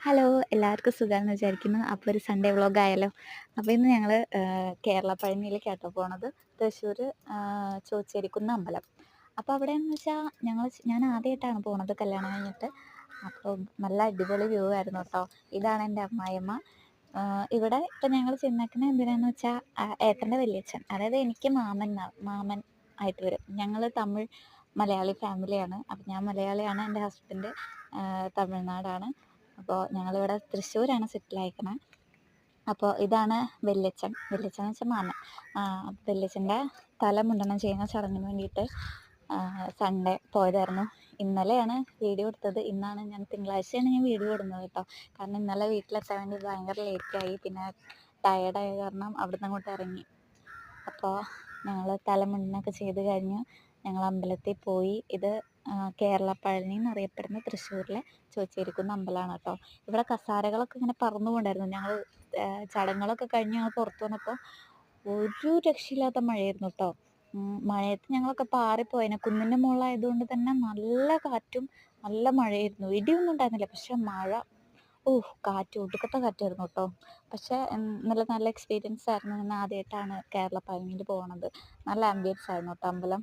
Hello, എല്ലാവർക്കും സുഖാന്ന് വിചാരിക്കുന്നു. അപ്പോൾ ഒരു സൺഡേ വ്ലോഗ് ആയല്ലോ. അപ്പോൾ ഇന്ന് ഞങ്ങള് കേരള പഴനിയിലേക്കാട്ടോ പോണത്. തൃശ്ശൂര് ചോയ്ശ്ശേരിക്കുന്ന് അമ്പലം. അപ്പോൾ അവിടെന്ന് വെച്ചാ ഞാൻ ആദ്യായിട്ടാണ് പോണത് കല്യാണം കഴിഞ്ഞിട്ട്. അപ്പോൾ നല്ല അടിപൊളി വ്യൂ ആയിരുന്നു ട്ടോ. ഇതാണ് എൻ്റെ അമ്മായിയമ്മ. ഇവിടെ ഇപ്പം ഞങ്ങള് ചെന്നേക്കണത് എന്തിനാന്ന് വെച്ചാ ഏട്ടൻ്റെ വല്യച്ഛൻ, അതായത് എനിക്ക് മാമൻ ആയിട്ട് വരും. ഞങ്ങള് തമിഴ് മലയാളി ഫാമിലിയാണ്. അപ്പം ഞാൻ മലയാളിയാണ്. എൻ്റെ ഹസ്ബൻഡ് തമിഴ്നാടാണ്. അപ്പോൾ ഞങ്ങളിവിടെ തൃശ്ശൂരാണ് സെറ്റിലായേക്കണെ. അപ്പോൾ ഇതാണ് വല്യച്ഛൻ. വല്യച്ഛൻ എന്ന് വെച്ചാൽ മാമൻ. വല്യച്ഛൻ്റെ തല മുണ്ഡനം ചെയ്യുന്ന ചടങ്ങിന് വേണ്ടിയിട്ട് സൺഡേ പോയതായിരുന്നു. ഇന്നലെയാണ് വീഡിയോ എടുത്തത്. തിങ്കളാഴ്ചയാണ് ഞാൻ വീഡിയോ ഇടുന്നത് കേട്ടോ. കാരണം ഇന്നലെ വീട്ടിലെത്താൻ വേണ്ടി ഭയങ്കര ലേറ്റായി. പിന്നെ ടയേർഡായ കാരണം അവിടുന്ന് അങ്ങോട്ട് ഇറങ്ങി. അപ്പോൾ ഞങ്ങൾ തലമുണ്ടനൊക്കെ ചെയ്ത് കഴിഞ്ഞ് ഞങ്ങൾ അമ്പലത്തിൽ പോയി. ഇത് കേരള പഴനി എന്നറിയപ്പെടുന്ന തൃശ്ശൂരിലെ ചോയ്ശ്ശേരിക്കുന്ന് അമ്പലമാണ് കേട്ടോ. ഇവിടെ കസാരകളൊക്കെ ഇങ്ങനെ പറന്നു പോണ്ടായിരുന്നു. ഞങ്ങൾ ചടങ്ങുകളൊക്കെ കഴിഞ്ഞ് ഞങ്ങൾ പുറത്ത് വന്നപ്പോൾ ഒരു രക്ഷയില്ലാത്ത മഴയായിരുന്നു കേട്ടോ. മഴയത്ത് ഞങ്ങളൊക്കെ പാറിപ്പോയേനെ. കുന്നിൻ്റെ മുകളിലായതുകൊണ്ട് തന്നെ നല്ല കാറ്റും നല്ല മഴയായിരുന്നു. ഇടിയൊന്നും ഉണ്ടായിരുന്നില്ല, പക്ഷെ മഴ കാറ്റ് ഒടുക്കത്തെ കാറ്റായിരുന്നു കേട്ടോ. പക്ഷെ നല്ല എക്സ്പീരിയൻസ് ആയിരുന്നു. ഞാൻ ആദ്യമായിട്ടാണ് കേരള പഴനിയിൽ പോണത്. നല്ല ആംബിയൻസ് ആയിരുന്നു കേട്ടോ അമ്പലം.